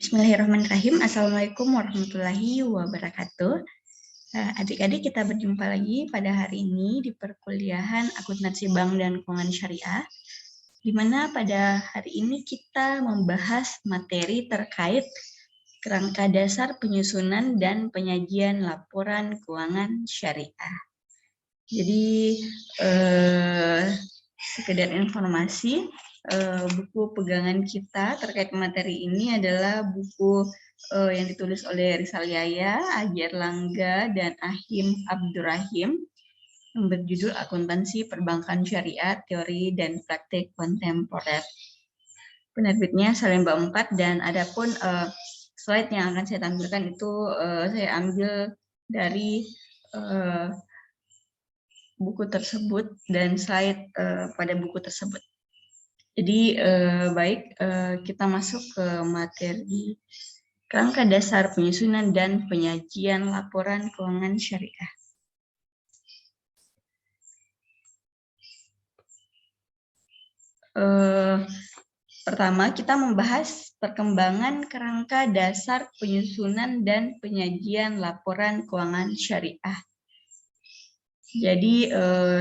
Bismillahirrahmanirrahim. Assalamualaikum warahmatullahi wabarakatuh. Adik-adik, kita berjumpa lagi pada hari ini di perkuliahan Akuntansi Bank dan Keuangan Syariah, di mana pada hari ini kita membahas materi terkait kerangka dasar penyusunan dan penyajian laporan keuangan syariah. Jadi, sekedar informasi, buku pegangan kita terkait materi ini adalah buku yang ditulis oleh Rizal Yahya, Ajar Langga, dan Ahim Abdurrahim, yang berjudul Akuntansi Perbankan Syariah, Teori dan Praktik Kontemporer. Penerbitnya Salemba 4, dan adapun slide yang akan saya tampilkan itu saya ambil dari buku tersebut dan slide pada buku tersebut. Jadi baik, kita masuk ke materi kerangka dasar penyusunan dan penyajian laporan keuangan syariah. Pertama, kita membahas perkembangan kerangka dasar penyusunan dan penyajian laporan keuangan syariah. Jadi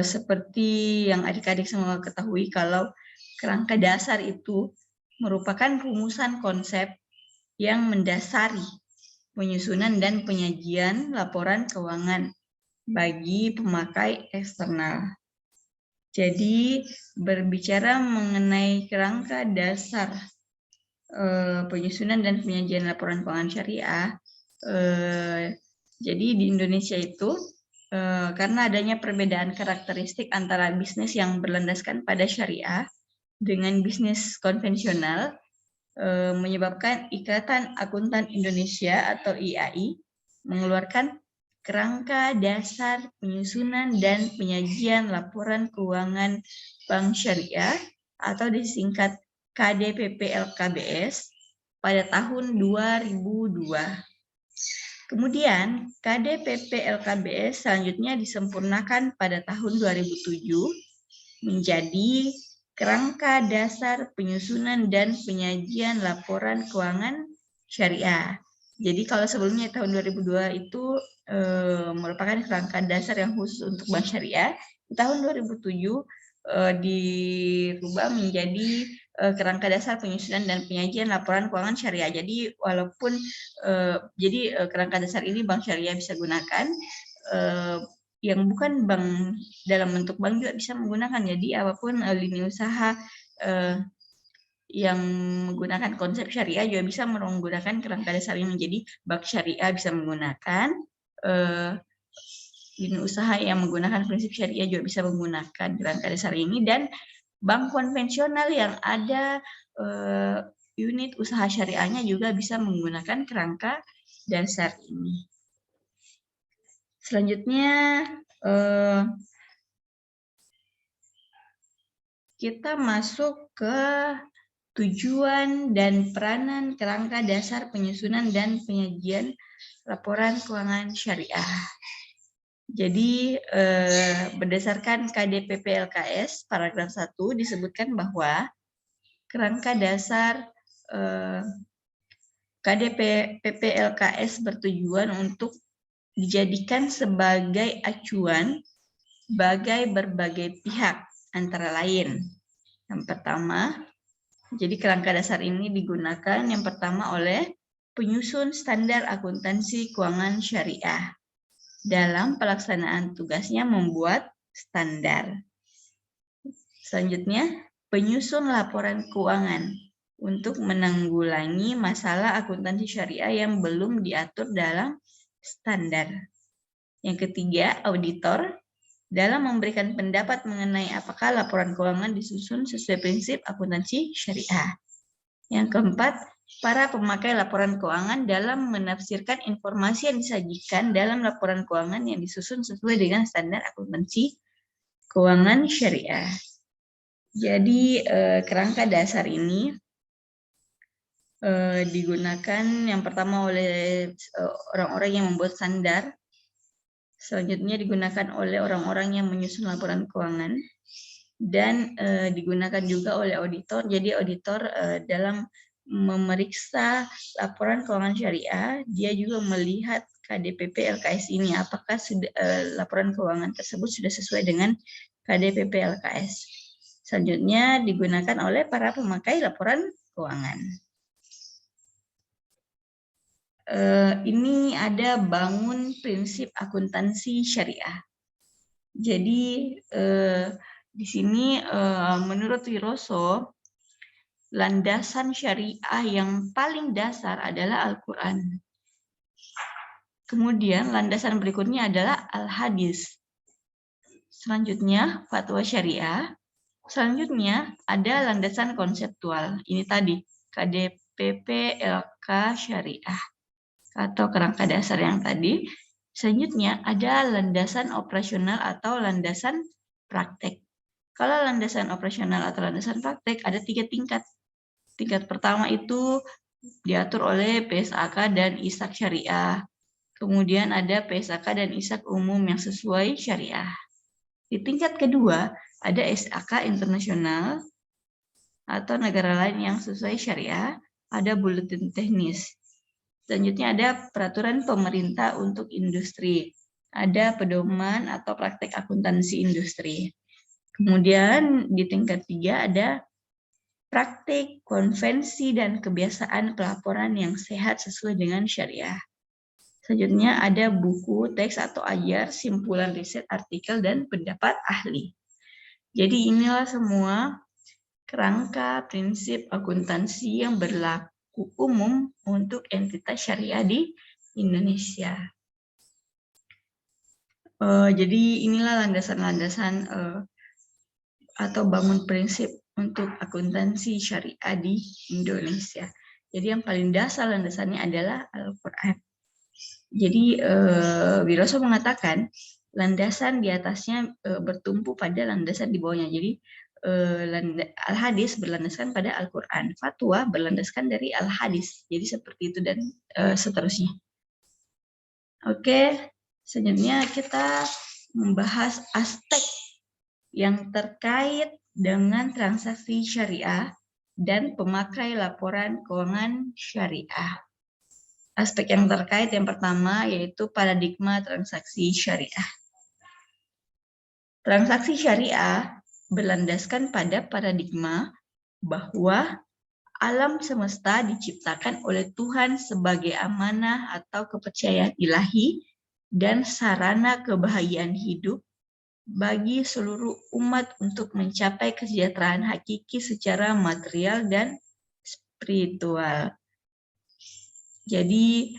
seperti yang adik-adik semua ketahui, kalau kerangka dasar itu merupakan rumusan konsep yang mendasari penyusunan dan penyajian laporan keuangan bagi pemakai eksternal. Jadi berbicara mengenai kerangka dasar penyusunan dan penyajian laporan keuangan syariah, jadi di Indonesia itu karena adanya perbedaan karakteristik antara bisnis yang berlandaskan pada syariah dengan bisnis konvensional, menyebabkan Ikatan Akuntan Indonesia atau IAI mengeluarkan kerangka dasar penyusunan dan penyajian laporan keuangan bank syariah atau disingkat KDPP LKBS pada tahun 2002. Kemudian KDPP LKBS selanjutnya disempurnakan pada tahun 2007 menjadi kerangka dasar penyusunan dan penyajian laporan keuangan syariah. Jadi kalau sebelumnya tahun 2002 itu merupakan kerangka dasar yang khusus untuk bank syariah, di tahun 2007 dirubah menjadi kerangka dasar penyusunan dan penyajian laporan keuangan syariah. Jadi walaupun kerangka dasar ini bank syariah bisa gunakan, yang bukan bank dalam bentuk bank juga bisa menggunakan. Jadi apapun lini usaha yang menggunakan konsep syariah juga bisa menggunakan kerangka dasar ini. Menjadi bank syariah bisa menggunakan, lini usaha yang menggunakan prinsip syariah juga bisa menggunakan kerangka dasar ini, dan bank konvensional yang ada unit usaha syariahnya juga bisa menggunakan kerangka dasar ini. Selanjutnya kita masuk ke tujuan dan peranan kerangka dasar penyusunan dan penyajian laporan keuangan syariah. Jadi berdasarkan KDPP LKS paragraf 1 disebutkan bahwa kerangka dasar KDPP LKS bertujuan untuk dijadikan sebagai acuan bagi berbagai pihak, antara lain. Yang pertama, jadi kerangka dasar ini digunakan yang pertama oleh penyusun standar akuntansi keuangan syariah dalam pelaksanaan tugasnya membuat standar. Selanjutnya, penyusun laporan keuangan untuk menanggulangi masalah akuntansi syariah yang belum diatur dalam standar. Yang ketiga, auditor dalam memberikan pendapat mengenai apakah laporan keuangan disusun sesuai prinsip akuntansi syariah. Yang keempat, para pemakai laporan keuangan dalam menafsirkan informasi yang disajikan dalam laporan keuangan yang disusun sesuai dengan standar akuntansi keuangan syariah. Jadi kerangka dasar ini digunakan yang pertama oleh orang-orang yang membuat standar, selanjutnya digunakan oleh orang-orang yang menyusun laporan keuangan, dan digunakan juga oleh auditor. Jadi auditor dalam memeriksa laporan keuangan syariah, dia juga melihat KDPP LKS ini, apakah laporan keuangan tersebut sudah sesuai dengan KDPP LKS. Selanjutnya digunakan oleh para pemakai laporan keuangan. Ini ada bangun prinsip akuntansi syariah. Jadi di sini menurut Wiroso, landasan syariah yang paling dasar adalah Al-Quran. Kemudian landasan berikutnya adalah Al-Hadis. Selanjutnya fatwa syariah. Selanjutnya ada landasan konseptual. Ini tadi KDPP LK syariah atau kerangka dasar yang tadi. Selanjutnya ada landasan operasional atau landasan praktek. Kalau landasan operasional atau landasan praktek ada 3 tingkat. Tingkat pertama itu diatur oleh PSAK dan ISAK syariah. Kemudian ada PSAK dan ISAK umum yang sesuai syariah. Di tingkat kedua ada SAK internasional atau negara lain yang sesuai syariah, ada buletin teknis. Selanjutnya ada peraturan pemerintah untuk industri, ada pedoman atau praktek akuntansi industri. Kemudian di tingkat 3 ada praktik, konvensi, dan kebiasaan pelaporan yang sehat sesuai dengan syariah. Selanjutnya ada buku, teks atau ajar, simpulan riset, artikel, dan pendapat ahli. Jadi inilah semua kerangka prinsip akuntansi yang berlaku umum untuk entitas syariah di Indonesia. Jadi inilah landasan-landasan atau bangun prinsip untuk akuntansi syariah di Indonesia. Jadi yang paling dasar landasannya adalah Al-Quran. Jadi Wiroso mengatakan landasan di atasnya bertumpu pada landasan di bawahnya. Jadi Al-Hadis berlandaskan pada Al-Quran, fatwa berlandaskan dari Al-Hadis. Jadi seperti itu dan seterusnya. Oke, selanjutnya kita membahas aspek yang terkait dengan transaksi syariah dan pemakai laporan keuangan syariah. Aspek yang terkait yang pertama yaitu paradigma transaksi syariah. Transaksi syariah berlandaskan pada paradigma bahwa alam semesta diciptakan oleh Tuhan sebagai amanah atau kepercayaan ilahi dan sarana kebahagiaan hidup bagi seluruh umat untuk mencapai kesejahteraan hakiki secara material dan spiritual. Jadi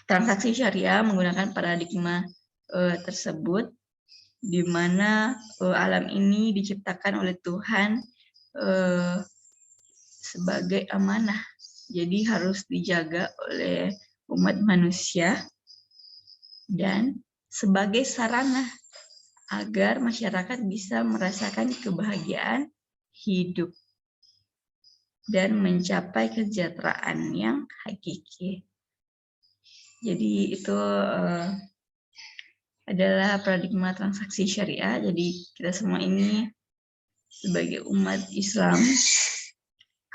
transaksi syariah menggunakan paradigma tersebut, di mana alam ini diciptakan oleh Tuhan sebagai amanah, jadi harus dijaga oleh umat manusia dan sebagai sarana agar masyarakat bisa merasakan kebahagiaan hidup dan mencapai kesejahteraan yang hakiki. Jadi itu adalah paradigma transaksi syariah. Jadi kita semua ini sebagai umat Islam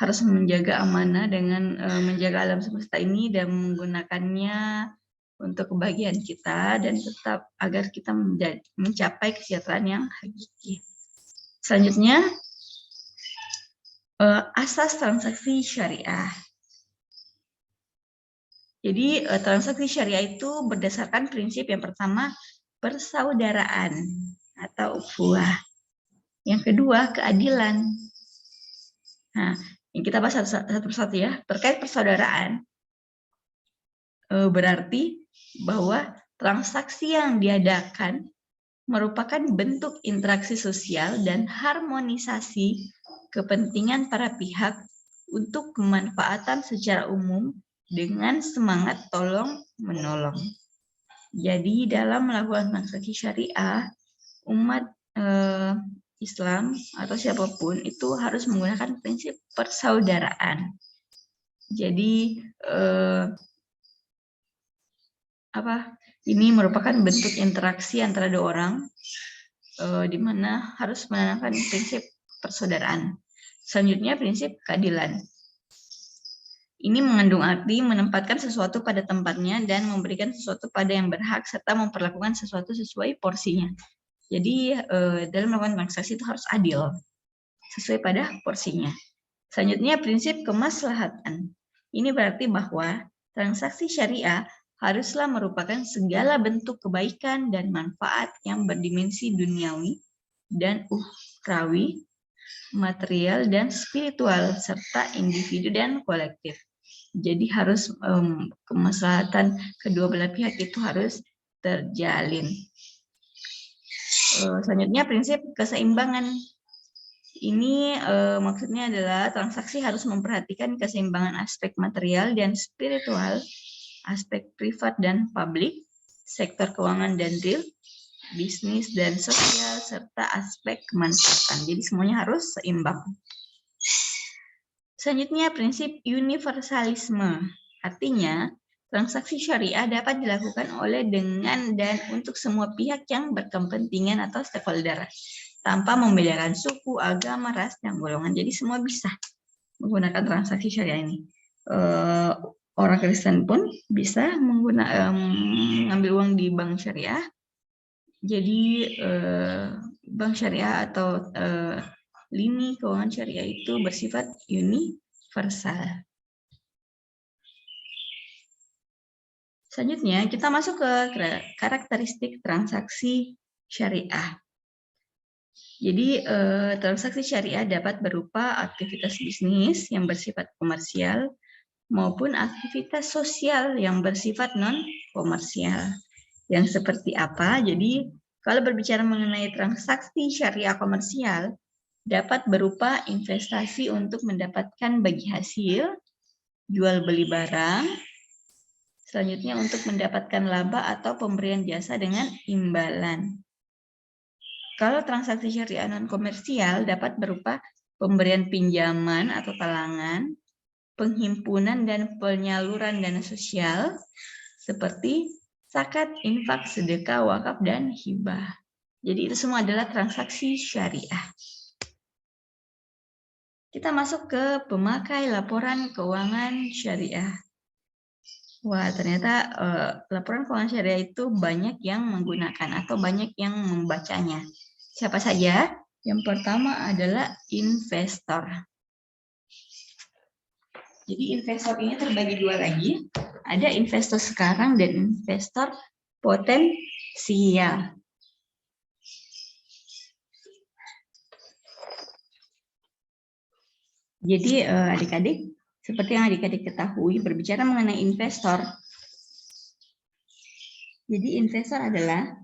harus menjaga amanah dengan menjaga alam semesta ini dan menggunakannya untuk kebahagiaan kita dan tetap agar kita mencapai kesejahteraan yang hakiki. Selanjutnya, asas transaksi syariah. Jadi transaksi syariah itu berdasarkan prinsip yang pertama, persaudaraan atau ukhuwah. Yang kedua, keadilan. Nah, yang kita bahas satu persatu ya. Terkait persaudaraan, berarti bahwa transaksi yang diadakan merupakan bentuk interaksi sosial dan harmonisasi kepentingan para pihak untuk kemanfaatan secara umum dengan semangat tolong-menolong. Jadi dalam melakukan transaksi syariah, umat Islam atau siapapun itu harus menggunakan prinsip persaudaraan. Jadi ini merupakan bentuk interaksi antara dua orang, di mana harus menanamkan prinsip persaudaraan. Selanjutnya, prinsip keadilan. Ini mengandung arti menempatkan sesuatu pada tempatnya dan memberikan sesuatu pada yang berhak serta memperlakukan sesuatu sesuai porsinya. Jadi dalam melakukan transaksi itu harus adil, sesuai pada porsinya. Selanjutnya, prinsip kemaslahatan. Ini berarti bahwa transaksi syariah haruslah merupakan segala bentuk kebaikan dan manfaat yang berdimensi duniawi dan ukhrawi, material dan spiritual, serta individu dan kolektif. Jadi harus kemaslahatan kedua belah pihak itu harus terjalin. Selanjutnya, prinsip keseimbangan. Ini maksudnya adalah transaksi harus memperhatikan keseimbangan aspek material dan spiritual, aspek privat dan publik, sektor keuangan dan real, bisnis dan sosial, serta aspek kemanfaatan. Jadi semuanya harus seimbang. Selanjutnya, prinsip universalisme. Artinya, transaksi syariah dapat dilakukan oleh, dengan, dan untuk semua pihak yang berkepentingan atau stakeholder, tanpa membedakan suku, agama, ras, dan golongan. Jadi semua bisa menggunakan transaksi syariah ini. Orang Kristen pun bisa mengambil uang di bank syariah. Jadi bank syariah atau lini keuangan syariah itu bersifat universal. Selanjutnya, kita masuk ke karakteristik transaksi syariah. Jadi, transaksi syariah dapat berupa aktivitas bisnis yang bersifat komersial maupun aktivitas sosial yang bersifat non-komersial. Yang seperti apa? Jadi, kalau berbicara mengenai transaksi syariah komersial, dapat berupa investasi untuk mendapatkan bagi hasil, jual beli barang, selanjutnya untuk mendapatkan laba atau pemberian jasa dengan imbalan. Kalau transaksi syariah non-komersial dapat berupa pemberian pinjaman atau talangan, penghimpunan dan penyaluran dana sosial, seperti zakat, infak, sedekah, wakaf, dan hibah. Jadi itu semua adalah transaksi syariah. Kita masuk ke pemakai laporan keuangan syariah. Wah, ternyata laporan keuangan syariah itu banyak yang menggunakan atau banyak yang membacanya. Siapa saja? Yang pertama adalah investor. Jadi investor ini terbagi dua lagi. Ada investor sekarang dan investor potensial. Jadi adik-adik, seperti yang adik-adik ketahui, berbicara mengenai investor. Jadi investor adalah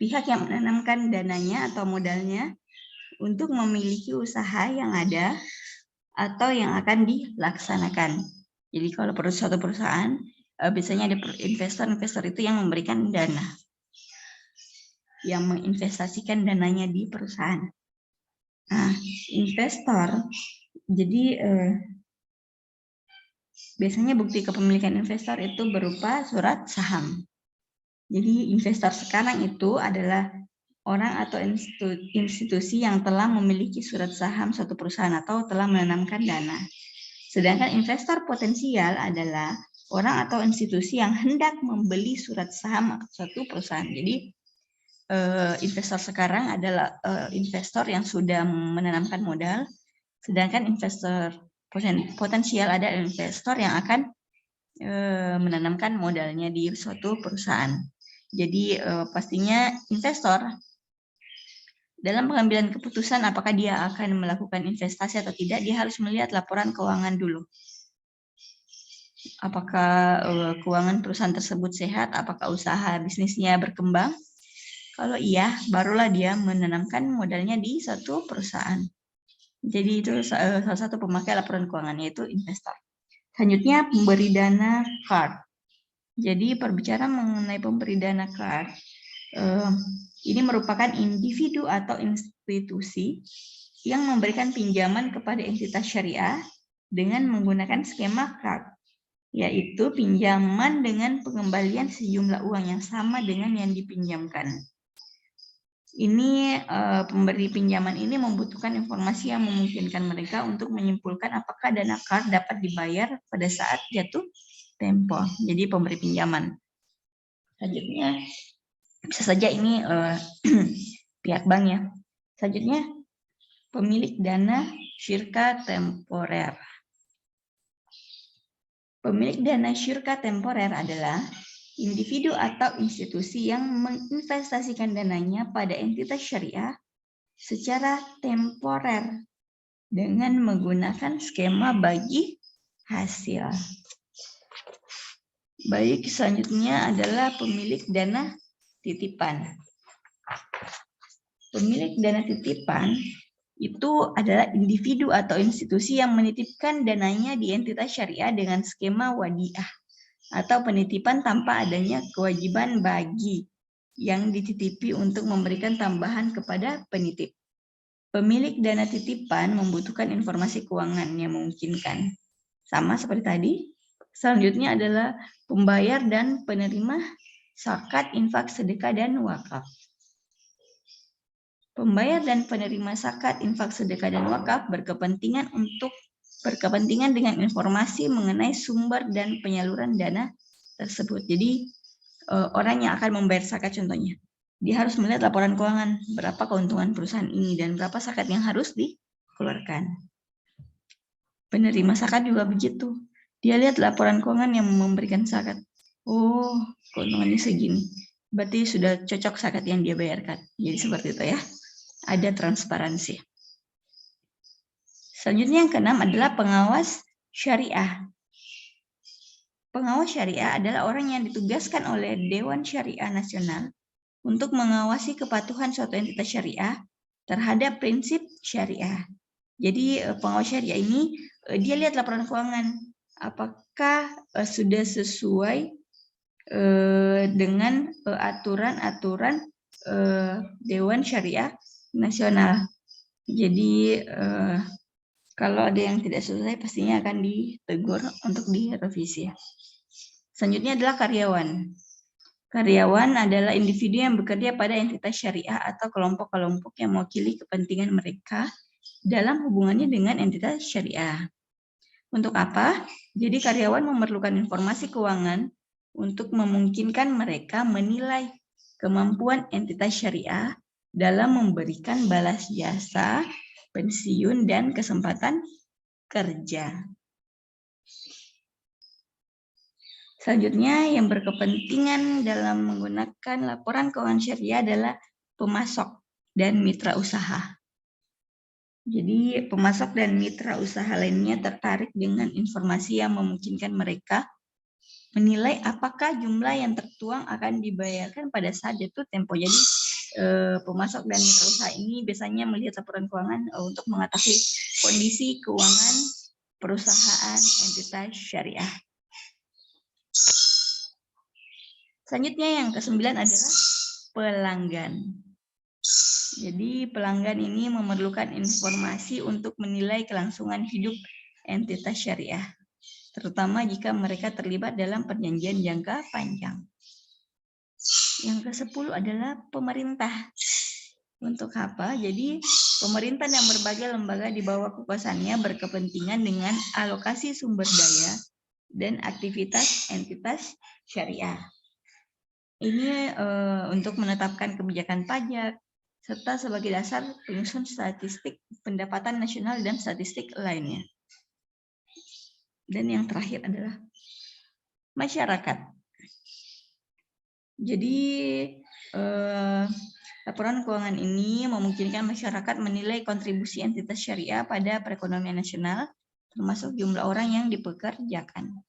pihak yang menanamkan dananya atau modalnya untuk memiliki usaha yang ada atau yang akan dilaksanakan. Jadi kalau suatu perusahaan, biasanya ada investor itu yang memberikan dana, yang menginvestasikan dananya di perusahaan. Nah, investor, jadi biasanya bukti kepemilikan investor itu berupa surat saham. Jadi investor sekarang itu adalah orang atau institusi yang telah memiliki surat saham suatu perusahaan atau telah menanamkan dana. Sedangkan investor potensial adalah orang atau institusi yang hendak membeli surat saham suatu perusahaan. Jadi investor sekarang adalah investor yang sudah menanamkan modal, sedangkan investor potensial ada investor yang akan menanamkan modalnya di suatu perusahaan. Jadi pastinya investor dalam pengambilan keputusan apakah dia akan melakukan investasi atau tidak, dia harus melihat laporan keuangan dulu. Apakah keuangan perusahaan tersebut sehat, apakah usaha bisnisnya berkembang. Kalau iya, barulah dia menanamkan modalnya di satu perusahaan. Jadi itu salah satu pemakai laporan keuangan, yaitu investor. Selanjutnya, pemberi dana card. Jadi berbicara mengenai pemberi dana card, ini merupakan individu atau institusi yang memberikan pinjaman kepada entitas syariah dengan menggunakan skema card, yaitu pinjaman dengan pengembalian sejumlah uang yang sama dengan yang dipinjamkan. Ini pemberi pinjaman ini membutuhkan informasi yang memungkinkan mereka untuk menyimpulkan apakah dana KAR dapat dibayar pada saat jatuh tempo. Jadi pemberi pinjaman. Selanjutnya bisa saja ini pihak bank ya. Selanjutnya pemilik dana syirka temporer. Pemilik dana syirka temporer adalah individu atau institusi yang menginvestasikan dananya pada entitas syariah secara temporer dengan menggunakan skema bagi hasil. Baik, selanjutnya adalah pemilik dana titipan. Pemilik dana titipan itu adalah individu atau institusi yang menitipkan dananya di entitas syariah dengan skema wadiah atau penitipan tanpa adanya kewajiban bagi yang dititipi untuk memberikan tambahan kepada penitip. Pemilik dana titipan membutuhkan informasi keuangan yang memungkinkan. Sama seperti tadi. Selanjutnya adalah pembayar dan penerima zakat, infak, sedekah, dan wakaf. Pembayar dan penerima zakat, infak, sedekah, dan wakaf berkepentingan dengan informasi mengenai sumber dan penyaluran dana tersebut. Jadi orang yang akan membayar zakat contohnya, dia harus melihat laporan keuangan berapa keuntungan perusahaan ini dan berapa zakat yang harus dikeluarkan. Penerima zakat juga begitu. Dia lihat laporan keuangan yang memberikan zakat. Oh, keuntungannya segini. Berarti sudah cocok zakat yang dia bayarkan. Jadi seperti itu ya. Ada transparansi. Selanjutnya yang keenam adalah pengawas syariah. Pengawas syariah adalah orang yang ditugaskan oleh Dewan Syariah Nasional untuk mengawasi kepatuhan suatu entitas syariah terhadap prinsip syariah. Jadi pengawas syariah ini dia lihat laporan keuangan apakah sudah sesuai dengan aturan-aturan Dewan Syariah Nasional. Jadi kalau ada yang tidak sesuai pastinya akan ditegur untuk direvisi. Selanjutnya adalah karyawan. Karyawan adalah individu yang bekerja pada entitas syariah atau kelompok-kelompok yang mewakili kepentingan mereka dalam hubungannya dengan entitas syariah. Untuk apa? Jadi karyawan memerlukan informasi keuangan untuk memungkinkan mereka menilai kemampuan entitas syariah dalam memberikan balas jasa, pensiun, dan kesempatan kerja. Selanjutnya yang berkepentingan dalam menggunakan laporan keuangan syariah adalah pemasok dan mitra usaha. Jadi pemasok dan mitra usaha lainnya tertarik dengan informasi yang memungkinkan mereka menilai apakah jumlah yang tertuang akan dibayarkan pada saat jatuh tempo. Jadi pemasok dan mitra usaha ini biasanya melihat laporan keuangan untuk mengatasi kondisi keuangan perusahaan entitas syariah. Selanjutnya yang ke-9 adalah pelanggan. Jadi pelanggan ini memerlukan informasi untuk menilai kelangsungan hidup entitas syariah, terutama jika mereka terlibat dalam perjanjian jangka panjang. Yang ke-10 adalah pemerintah. Untuk apa? Jadi pemerintah dan berbagai lembaga di bawah kekuasaannya berkepentingan dengan alokasi sumber daya dan aktivitas entitas syariah. Ini untuk menetapkan kebijakan pajak, serta sebagai dasar penyusun statistik pendapatan nasional dan statistik lainnya. Dan yang terakhir adalah masyarakat. Jadi laporan keuangan ini memungkinkan masyarakat menilai kontribusi entitas syariah pada perekonomian nasional, termasuk jumlah orang yang dipekerjakan.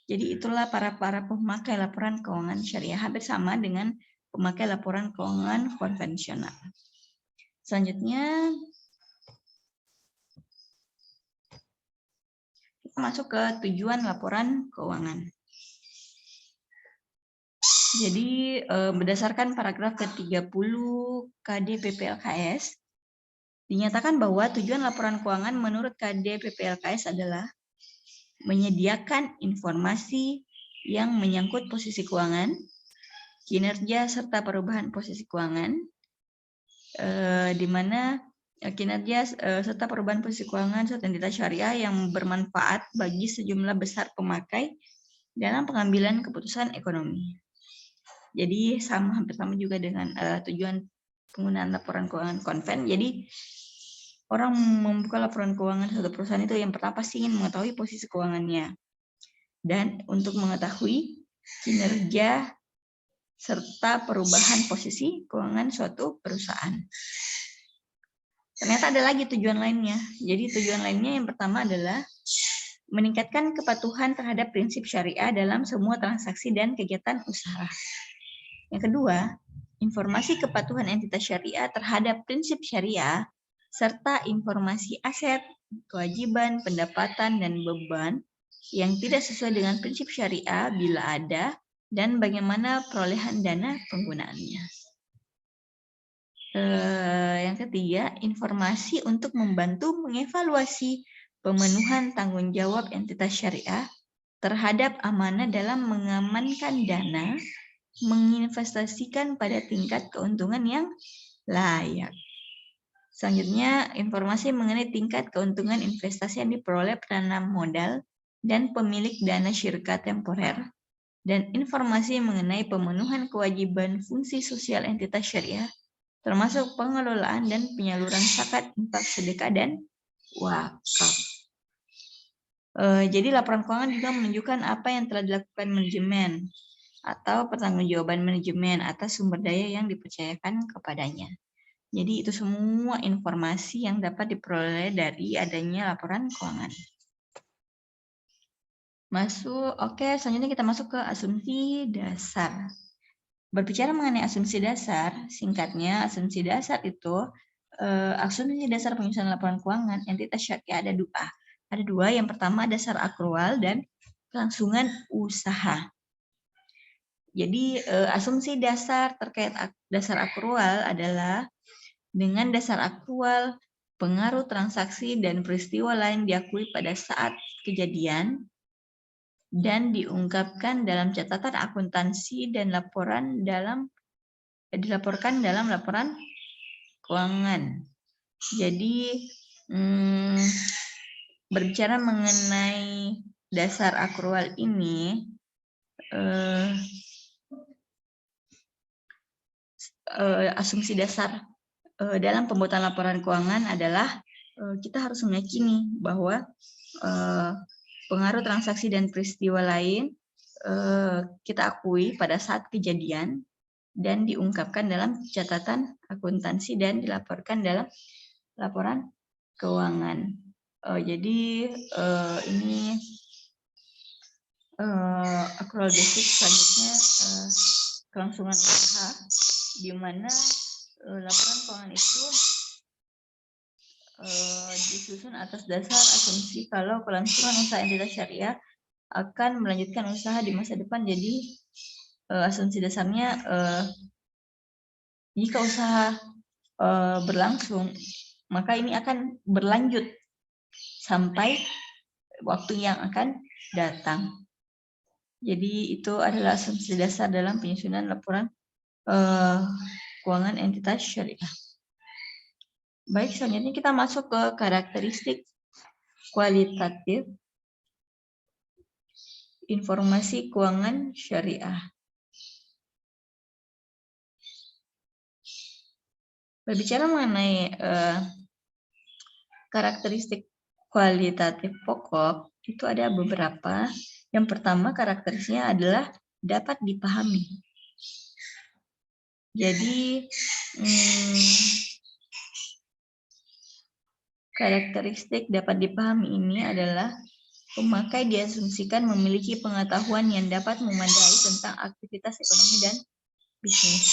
Jadi itulah para pemakai laporan keuangan syariah, hampir sama dengan pemakai laporan keuangan konvensional. Selanjutnya kita masuk ke tujuan laporan keuangan. Jadi berdasarkan paragraf ke-30 KD PPLKS dinyatakan bahwa tujuan laporan keuangan menurut KD PPLKS adalah menyediakan informasi yang menyangkut posisi keuangan, kinerja serta perubahan posisi keuangan, di mana kinerja serta perubahan posisi keuangan suatu entitas syariah yang bermanfaat bagi sejumlah besar pemakai dalam pengambilan keputusan ekonomi. Jadi hampir sama juga dengan tujuan penggunaan laporan keuangan konven. Jadi orang membuka laporan keuangan suatu perusahaan itu yang pertama pasti ingin mengetahui posisi keuangannya. Dan untuk mengetahui kinerja serta perubahan posisi keuangan suatu perusahaan. Ternyata ada lagi tujuan lainnya. Jadi tujuan lainnya yang pertama adalah meningkatkan kepatuhan terhadap prinsip syariah dalam semua transaksi dan kegiatan usaha. Yang kedua, informasi kepatuhan entitas syariah terhadap prinsip syariah serta informasi aset, kewajiban, pendapatan, dan beban yang tidak sesuai dengan prinsip syariah bila ada dan bagaimana perolehan dana penggunaannya. Yang ketiga, informasi untuk membantu mengevaluasi pemenuhan tanggung jawab entitas syariah terhadap amanah dalam mengamankan dana, menginvestasikan pada tingkat keuntungan yang layak. Selanjutnya, informasi mengenai tingkat keuntungan investasi yang diperoleh penanam modal dan pemilik dana syirka temporer, dan informasi mengenai pemenuhan kewajiban fungsi sosial entitas syariah termasuk pengelolaan dan penyaluran zakat, infak, sedekah, dan wakaf. Jadi laporan keuangan juga menunjukkan apa yang telah dilakukan manajemen atau pertanggungjawaban manajemen atas sumber daya yang dipercayakan kepadanya. Jadi itu semua informasi yang dapat diperoleh dari adanya laporan keuangan. Selanjutnya kita masuk ke asumsi dasar. Berbicara mengenai asumsi dasar, singkatnya asumsi dasar itu asumsi dasar penyusunan laporan keuangan entitas syariah ada dua. Ada dua, yang pertama dasar akrual dan kelangsungan usaha. Jadi asumsi dasar terkait dasar akrual adalah dengan dasar akrual, pengaruh transaksi dan peristiwa lain diakui pada saat kejadian dan diungkapkan dalam catatan akuntansi dan dilaporkan dalam laporan keuangan. Jadi berbicara mengenai dasar akrual ini, asumsi dasar dalam pembuatan laporan keuangan adalah kita harus meyakini bahwa pengaruh transaksi dan peristiwa lain kita akui pada saat kejadian dan diungkapkan dalam catatan akuntansi dan dilaporkan dalam laporan keuangan. Jadi ini akrual basic. Selanjutnya kelangsungan usaha, di mana laporan keuangan itu disusun atas dasar asumsi kalau kelangsungan usaha entitas syariah akan melanjutkan usaha di masa depan. Jadi asumsi dasarnya jika usaha berlangsung, maka ini akan berlanjut sampai waktu yang akan datang. Jadi itu adalah asumsi dasar dalam penyusunan laporan keuangan entitas syariah. Baik, selanjutnya kita masuk ke karakteristik kualitatif informasi keuangan syariah. Berbicara mengenai karakteristik kualitatif pokok, itu ada beberapa. Yang pertama, karakteristiknya adalah dapat dipahami. Jadi, karakteristik dapat dipahami ini adalah pemakai diasumsikan memiliki pengetahuan yang dapat memadai tentang aktivitas ekonomi dan bisnis.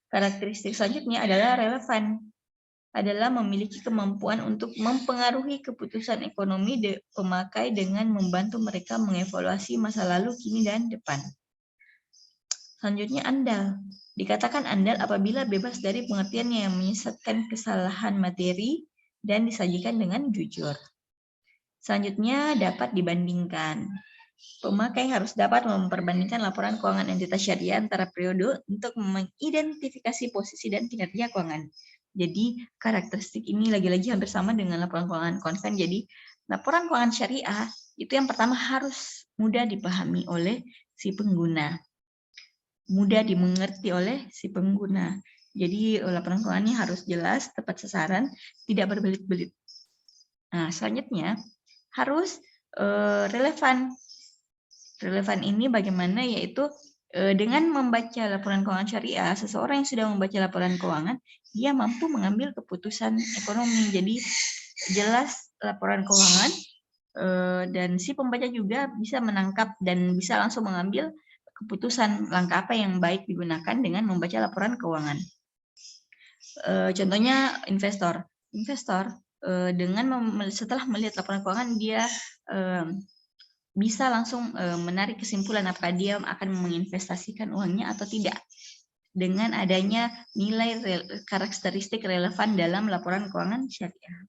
Karakteristik selanjutnya adalah relevan, adalah memiliki kemampuan untuk mempengaruhi keputusan ekonomi pemakai dengan membantu mereka mengevaluasi masa lalu, kini, dan depan. Selanjutnya andal. Dikatakan andal apabila bebas dari pengertian yang menyesatkan kesalahan materi dan disajikan dengan jujur. Selanjutnya dapat dibandingkan. Pemakai harus dapat memperbandingkan laporan keuangan entitas syariah antara periode untuk mengidentifikasi posisi dan kinerja keuangan. Jadi karakteristik ini lagi-lagi hampir sama dengan laporan keuangan konven. Jadi laporan keuangan syariah itu yang pertama harus mudah dipahami oleh si pengguna, mudah dimengerti oleh si pengguna. Jadi laporan keuangannya harus jelas, tepat sasaran, tidak berbelit-belit. Nah, selanjutnya harus relevan. Relevan ini bagaimana, yaitu dengan membaca laporan keuangan syariah, seseorang yang sudah membaca laporan keuangan, dia mampu mengambil keputusan ekonomi. Jadi jelas laporan keuangan dan si pembaca juga bisa menangkap dan bisa langsung mengambil keputusan langkah apa yang baik digunakan dengan membaca laporan keuangan. Contohnya investor. Investor setelah melihat laporan keuangan, dia bisa langsung menarik kesimpulan apakah dia akan menginvestasikan uangnya atau tidak dengan adanya nilai karakteristik relevan dalam laporan keuangan syariah.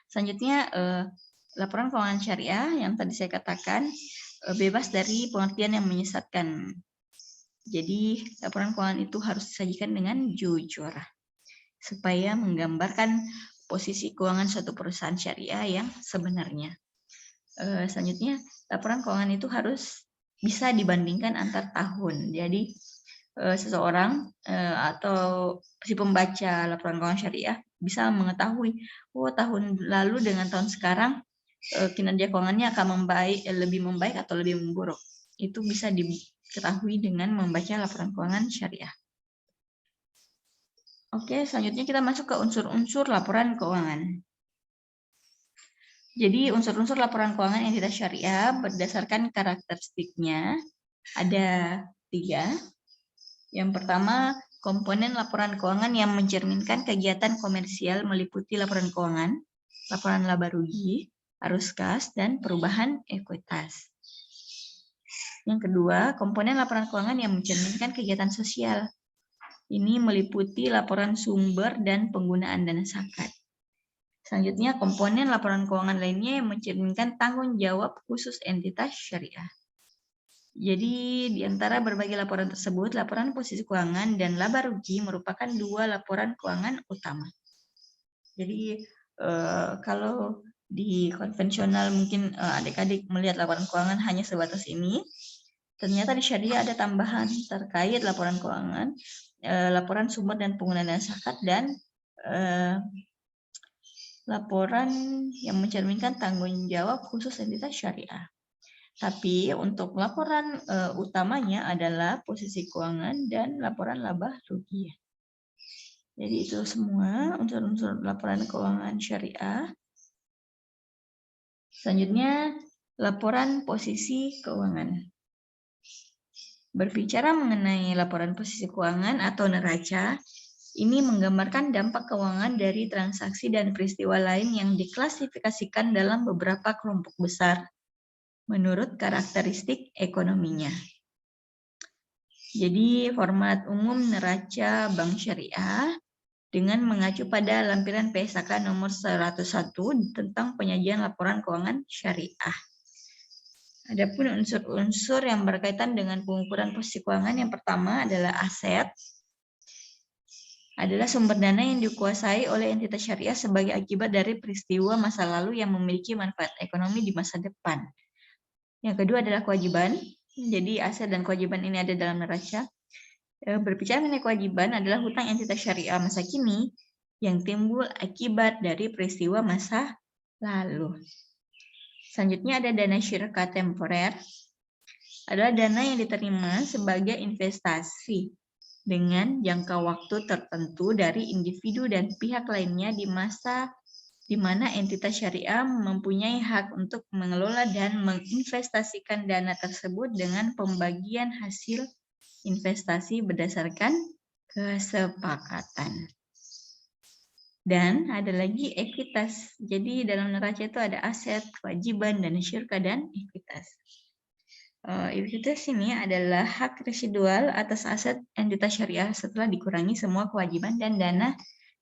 Selanjutnya, laporan keuangan syariah yang tadi saya katakan bebas dari pengertian yang menyesatkan. Jadi, laporan keuangan itu harus disajikan dengan jujur supaya menggambarkan posisi keuangan suatu perusahaan syariah yang sebenarnya. Selanjutnya, laporan keuangan itu harus bisa dibandingkan antar tahun. Jadi, seseorang atau si pembaca laporan keuangan syariah bisa mengetahui, tahun lalu dengan tahun sekarang kinerja keuangannya akan lebih membaik atau lebih memburuk. Itu bisa diketahui dengan membaca laporan keuangan syariah. Oke, selanjutnya kita masuk ke unsur-unsur laporan keuangan. Jadi unsur-unsur laporan keuangan entitas syariah berdasarkan karakteristiknya ada 3. Yang pertama, komponen laporan keuangan yang mencerminkan kegiatan komersial meliputi laporan keuangan, laporan laba rugi, arus kas, dan perubahan ekuitas. Yang kedua, komponen laporan keuangan yang mencerminkan kegiatan sosial. Ini meliputi laporan sumber dan penggunaan dana zakat. Selanjutnya, komponen laporan keuangan lainnya yang mencerminkan tanggung jawab khusus entitas syariah. Jadi, di antara berbagai laporan tersebut, laporan posisi keuangan dan laba rugi merupakan 2 laporan keuangan utama. Jadi, kalau di konvensional mungkin adik-adik melihat laporan keuangan hanya sebatas ini, ternyata di syariah ada tambahan terkait laporan keuangan, laporan sumber dan penggunaan dana zakat, dan laporan yang mencerminkan tanggung jawab khusus entitas syariah. Tapi untuk laporan utamanya adalah posisi keuangan dan laporan laba rugi. Jadi itu semua unsur-unsur laporan keuangan syariah. Selanjutnya, laporan posisi keuangan. Berbicara mengenai laporan posisi keuangan atau neraca, ini menggambarkan dampak keuangan dari transaksi dan peristiwa lain yang diklasifikasikan dalam beberapa kelompok besar menurut karakteristik ekonominya. Jadi, format umum neraca bank syariah dengan mengacu pada lampiran PSAK nomor 101 tentang penyajian laporan keuangan syariah. Adapun unsur-unsur yang berkaitan dengan pengukuran posisi keuangan, yang pertama adalah aset, adalah sumber dana yang dikuasai oleh entitas syariah sebagai akibat dari peristiwa masa lalu yang memiliki manfaat ekonomi di masa depan. Yang kedua adalah kewajiban. Jadi aset dan kewajiban ini ada dalam neraca. Berbicara mengenai kewajiban adalah hutang entitas syariah masa kini yang timbul akibat dari peristiwa masa lalu. Selanjutnya ada dana syirka temporer. Adalah dana yang diterima sebagai investasi dengan jangka waktu tertentu dari individu dan pihak lainnya di masa di mana entitas syariah mempunyai hak untuk mengelola dan menginvestasikan dana tersebut dengan pembagian hasil investasi berdasarkan kesepakatan. Dan ada lagi ekuitas. Jadi dalam neraca itu ada aset, kewajiban, dana syirka, dan ekuitas. Ekuitas ini adalah hak residual atas aset entitas syariah setelah dikurangi semua kewajiban dan dana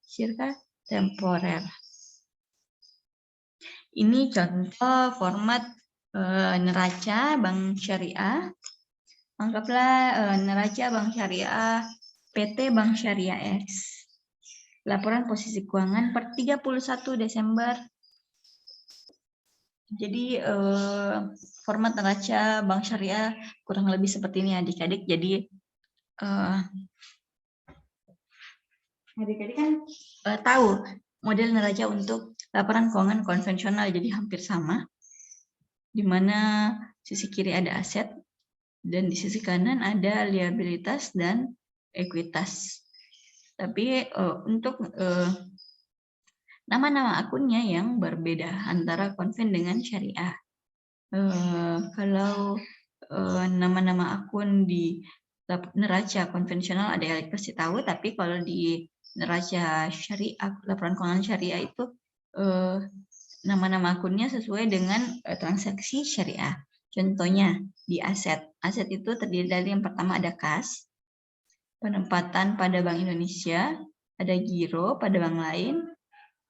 syirka temporer. Ini contoh format neraca bank syariah. Anggaplah neraca bank syariah PT Bank Syariah X. Laporan posisi keuangan per 31 Desember. Jadi format neraca bank syariah kurang lebih seperti ini adik-adik. Jadi adik-adik kan tahu model neraca untuk laporan keuangan konvensional, jadi hampir sama. Di mana sisi kiri ada aset dan di sisi kanan ada liabilitas dan ekuitas. Tapi untuk nama-nama akunnya yang berbeda antara konven dengan syariah. Kalau nama-nama akun di neraca konvensional ada yang pasti tahu, tapi kalau di neraca syariah, laporan keuangan syariah itu nama-nama akunnya sesuai dengan transaksi syariah. Contohnya di aset. Aset itu terdiri dari yang pertama ada kas, penempatan pada Bank Indonesia, ada giro pada bank lain,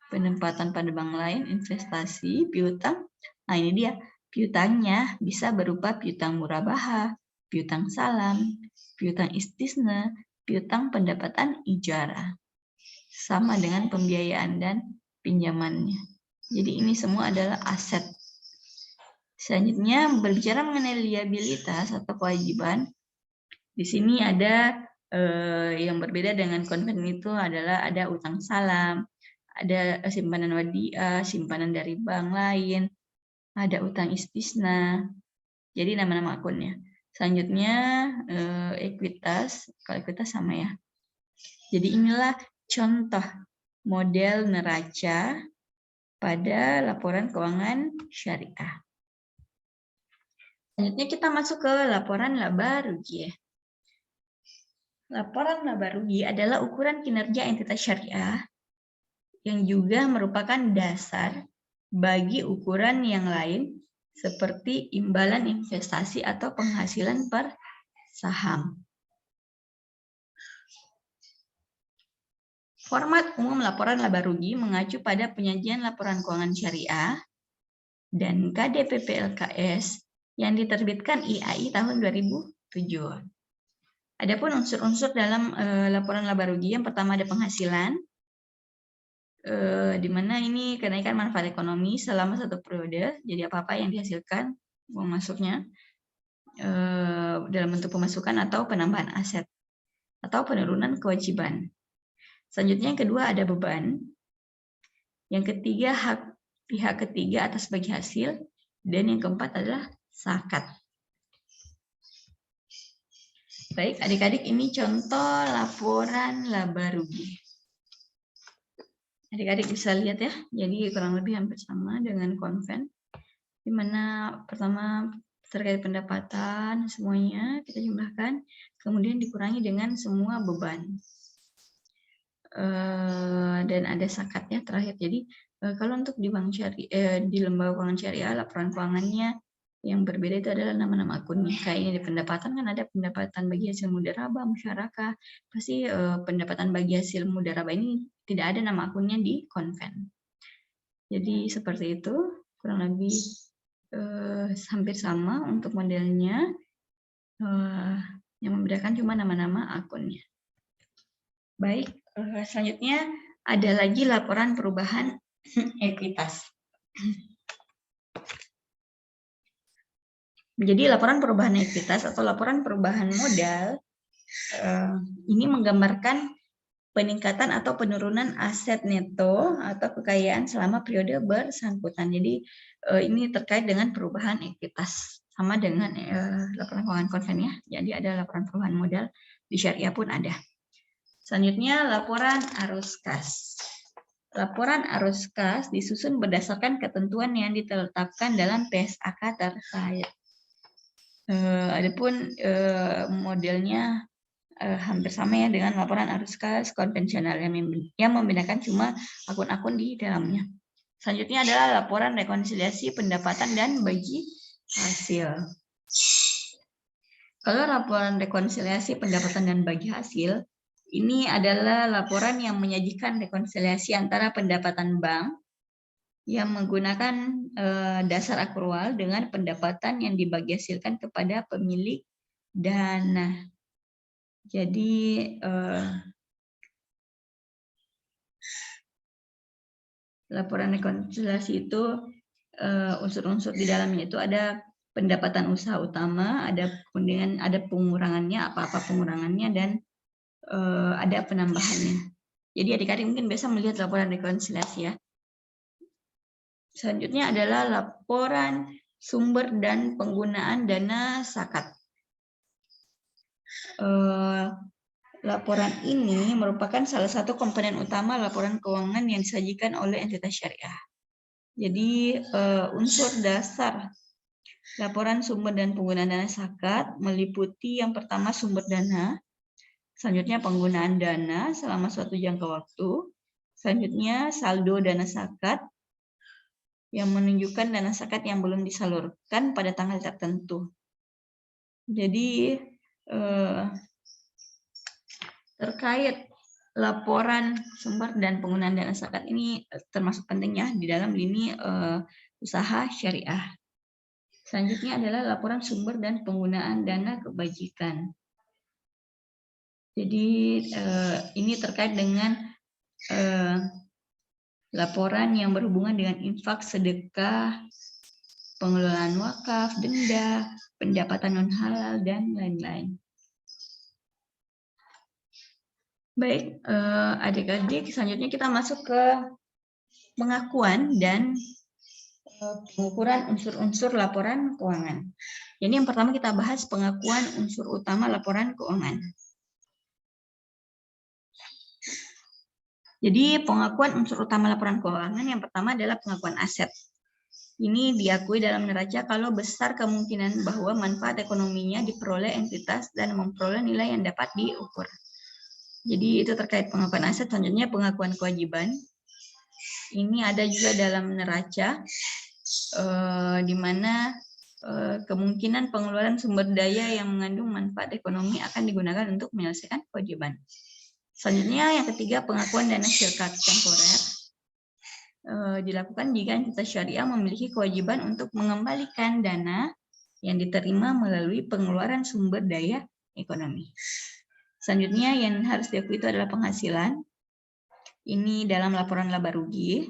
penempatan pada bank lain, investasi, piutang. Nah ini dia, piutangnya bisa berupa piutang murabaha, piutang salam, piutang istisna, piutang pendapatan ijarah. Sama dengan pembiayaan dan pinjamannya. Jadi ini semua adalah aset. Selanjutnya berbicara mengenai liabilitas atau kewajiban. Di sini ada yang berbeda dengan konven itu adalah ada utang salam, ada simpanan wadiah, simpanan dari bank lain, ada utang istisna. Jadi nama-nama akunnya. Selanjutnya ekuitas, kalau ekuitas sama ya. Jadi inilah contoh model neraca pada laporan keuangan syariah. Selanjutnya kita masuk ke laporan laba rugi. Laporan laba rugi adalah ukuran kinerja entitas syariah yang juga merupakan dasar bagi ukuran yang lain seperti imbalan investasi atau penghasilan per saham. Format umum laporan laba rugi mengacu pada penyajian laporan keuangan syariah dan KDP PLKS yang diterbitkan IAI tahun 2007. Adapun unsur-unsur dalam laporan laba rugi, yang pertama ada penghasilan, di mana ini kenaikan manfaat ekonomi selama satu periode, jadi apa-apa yang dihasilkan uang masuknya dalam bentuk pemasukan atau penambahan aset atau penurunan kewajiban. Selanjutnya yang kedua ada beban, yang ketiga hak pihak ketiga atas bagi hasil, dan yang keempat adalah zakat. Baik, adik-adik, ini contoh laporan laba rugi. Adik-adik bisa lihat ya, jadi kurang lebih hampir sama dengan konven, di mana pertama terkait pendapatan semuanya kita jumlahkan, kemudian dikurangi dengan semua beban. Dan ada zakatnya terakhir. Jadi kalau untuk di bank syariah, di lembaga keuangan syariah, laporan keuangannya yang berbeda itu adalah nama-nama akunnya. Kayak ini di pendapatan kan ada pendapatan bagi hasil mudharabah, musyarakah. Pasti pendapatan bagi hasil mudharabah ini tidak ada nama akunnya di konven. Jadi seperti itu, kurang lebih hampir sama untuk modelnya. Yang membedakan cuma nama-nama akunnya. Baik, selanjutnya ada lagi laporan perubahan ekuitas. Jadi laporan perubahan ekuitas atau laporan perubahan modal ini menggambarkan peningkatan atau penurunan aset neto atau kekayaan selama periode bersangkutan. Jadi ini terkait dengan perubahan ekuitas, sama dengan laporan keuangan konven ya. Jadi ada laporan perubahan modal, di syariah pun ada. Selanjutnya laporan arus kas. Laporan arus kas disusun berdasarkan ketentuan yang ditetapkan dalam PSAK terkait. Adapun modelnya hampir sama ya dengan laporan arus kas konvensional, yang membedakan cuma akun-akun di dalamnya. Selanjutnya adalah laporan rekonsiliasi pendapatan dan bagi hasil. Kalau laporan rekonsiliasi pendapatan dan bagi hasil, ini adalah laporan yang menyajikan rekonsiliasi antara pendapatan bank yang menggunakan dasar akrual dengan pendapatan yang dibagi hasilkan kepada pemilik dana. Jadi laporan rekonsiliasi itu unsur-unsur di dalamnya itu ada pendapatan usaha utama, kemudian ada pengurangannya, apa-apa pengurangannya, dan ada penambahannya. Jadi adik-adik mungkin biasa melihat laporan rekonsiliasi ya. Selanjutnya adalah laporan sumber dan penggunaan dana zakat. Laporan ini merupakan salah satu komponen utama laporan keuangan yang disajikan oleh entitas syariah. Jadi unsur dasar laporan sumber dan penggunaan dana zakat meliputi yang pertama sumber dana, selanjutnya penggunaan dana selama suatu jangka waktu, selanjutnya saldo dana zakat yang menunjukkan dana zakat yang belum disalurkan pada tanggal tertentu. Jadi terkait laporan sumber dan penggunaan dana zakat ini termasuk pentingnya di dalam lini usaha syariah. Selanjutnya adalah laporan sumber dan penggunaan dana kebajikan. Jadi ini terkait dengan laporan yang berhubungan dengan infak, sedekah, pengelolaan wakaf, denda, pendapatan non halal, dan lain-lain. Baik, adik-adik, selanjutnya kita masuk ke pengakuan dan pengukuran unsur-unsur laporan keuangan. Jadi yang pertama kita bahas pengakuan unsur utama laporan keuangan. Jadi pengakuan unsur utama laporan keuangan yang pertama adalah pengakuan aset. Ini diakui dalam neraca kalau besar kemungkinan bahwa manfaat ekonominya diperoleh entitas dan memperoleh nilai yang dapat diukur. Jadi itu terkait pengakuan aset. Selanjutnya pengakuan kewajiban. Ini ada juga dalam neraca, di mana kemungkinan pengeluaran sumber daya yang mengandung manfaat ekonomi akan digunakan untuk menyelesaikan kewajiban. Selanjutnya yang ketiga pengakuan dana syarikat temporer dilakukan jika entitas syariah memiliki kewajiban untuk mengembalikan dana yang diterima melalui pengeluaran sumber daya ekonomi. Selanjutnya yang harus diakui itu adalah penghasilan. Ini dalam laporan laba rugi.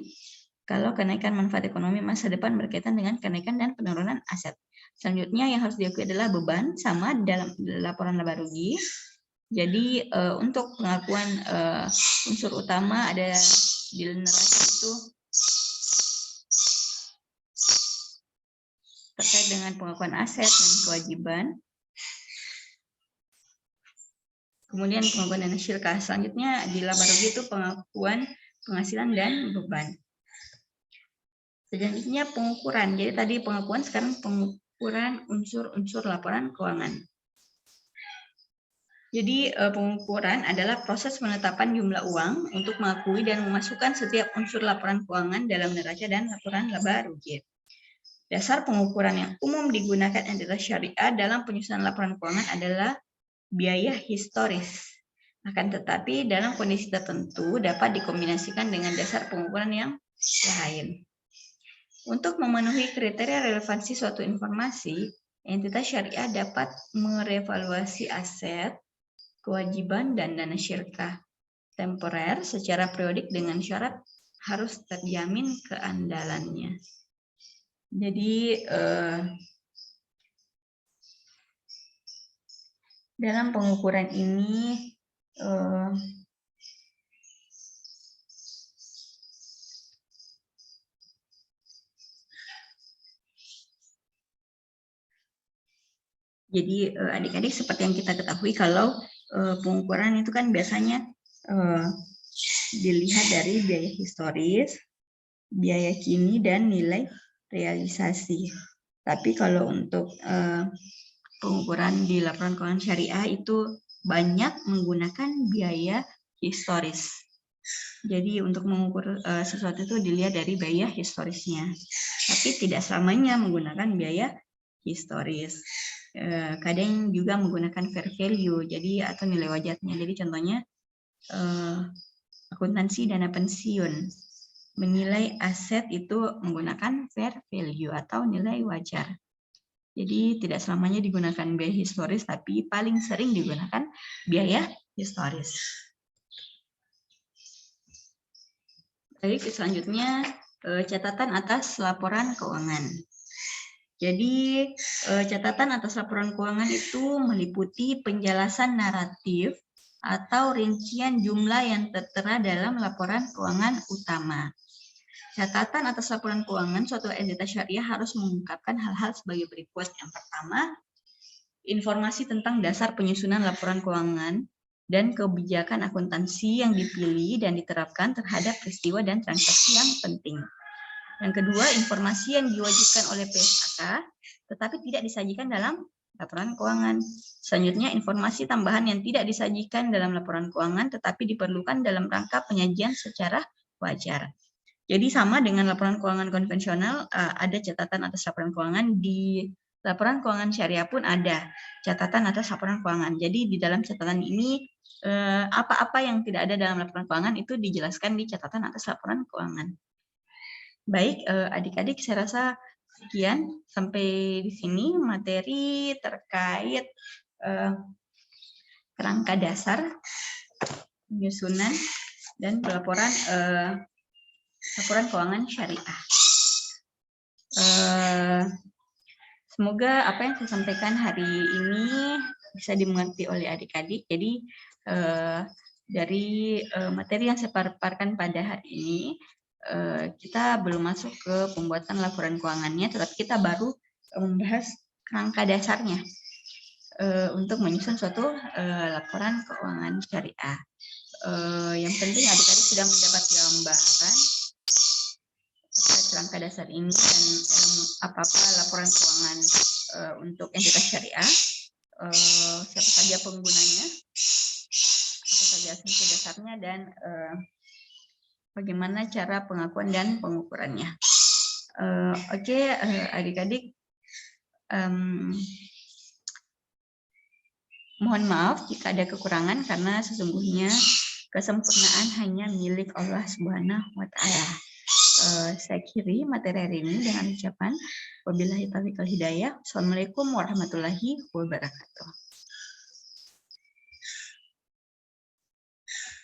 Kalau kenaikan manfaat ekonomi masa depan berkaitan dengan kenaikan dan penurunan aset. Selanjutnya yang harus diakui adalah beban, sama dalam laporan laba rugi. Jadi untuk pengakuan unsur utama ada di neraca itu terkait dengan pengakuan aset dan kewajiban. Kemudian pengakuan dana syirkah. Selanjutnya di laba rugi itu pengakuan penghasilan dan beban. Selanjutnya pengukuran. Jadi tadi pengakuan, sekarang pengukuran unsur-unsur laporan keuangan. Jadi pengukuran adalah proses penetapan jumlah uang untuk mengakui dan memasukkan setiap unsur laporan keuangan dalam neraca dan laporan laba rugi. Dasar pengukuran yang umum digunakan entitas syariah dalam penyusunan laporan keuangan adalah biaya historis. Akan tetapi dalam kondisi tertentu dapat dikombinasikan dengan dasar pengukuran yang lain. Untuk memenuhi kriteria relevansi suatu informasi, entitas syariah dapat merevaluasi aset, kewajiban, dan dana syirkah temporer secara periodik dengan syarat harus terjamin keandalannya. Jadi dalam pengukuran ini jadi adik-adik seperti yang kita ketahui kalau pengukuran itu kan biasanya dilihat dari biaya historis, biaya kini, dan nilai realisasi. Tapi kalau untuk pengukuran di laporan keuangan syariah itu banyak menggunakan biaya historis. Jadi untuk mengukur sesuatu itu dilihat dari biaya historisnya. Tapi tidak selamanya menggunakan biaya historis. Kadang juga menggunakan fair value, jadi atau nilai wajarnya. Jadi contohnya akuntansi dana pensiun. menilai aset itu menggunakan fair value atau nilai wajar. Jadi tidak selamanya digunakan biaya historis, tapi paling sering digunakan biaya historis. Baik, selanjutnya catatan atas laporan keuangan. Jadi catatan atas laporan keuangan itu meliputi penjelasan naratif atau rincian jumlah yang tertera dalam laporan keuangan utama. Catatan atas laporan keuangan suatu entitas syariah harus mengungkapkan hal-hal sebagai berikut. Yang pertama, informasi tentang dasar penyusunan laporan keuangan dan kebijakan akuntansi yang dipilih dan diterapkan terhadap peristiwa dan transaksi yang penting. Yang kedua, informasi yang diwajibkan oleh PSAK tetapi tidak disajikan dalam laporan keuangan. Selanjutnya, informasi tambahan yang tidak disajikan dalam laporan keuangan tetapi diperlukan dalam rangka penyajian secara wajar. Jadi sama dengan laporan keuangan konvensional, ada catatan atas laporan keuangan. Di laporan keuangan syariah pun ada catatan atas laporan keuangan. Jadi di dalam catatan ini apa-apa yang tidak ada dalam laporan keuangan itu dijelaskan di catatan atas laporan keuangan. Baik, adik-adik, saya rasa sekian sampai di sini materi terkait kerangka dasar penyusunan dan pelaporan laporan keuangan syariah. Semoga apa yang saya sampaikan hari ini bisa dimengerti oleh adik-adik. Jadi dari materi yang saya paparkan pada hari ini, kita belum masuk ke pembuatan laporan keuangannya, tetapi kita baru membahas kerangka dasarnya untuk menyusun suatu laporan keuangan syariah. Yang penting adik-adik sudah mendapat gambaran kerangka dasar ini dan apa-apa laporan keuangan untuk entitas syariah, siapa saja penggunanya, apa saja asumsi dasarnya, dan bagaimana cara pengakuan dan pengukurannya. Oke, adik-adik, mohon maaf jika ada kekurangan karena sesungguhnya kesempurnaan hanya milik Allah Subhanahu wa Ta'ala. Saya akhiri materi hari ini dengan ucapan wabillahi taufiq wal hidayah. Assalamualaikum warahmatullahi wabarakatuh.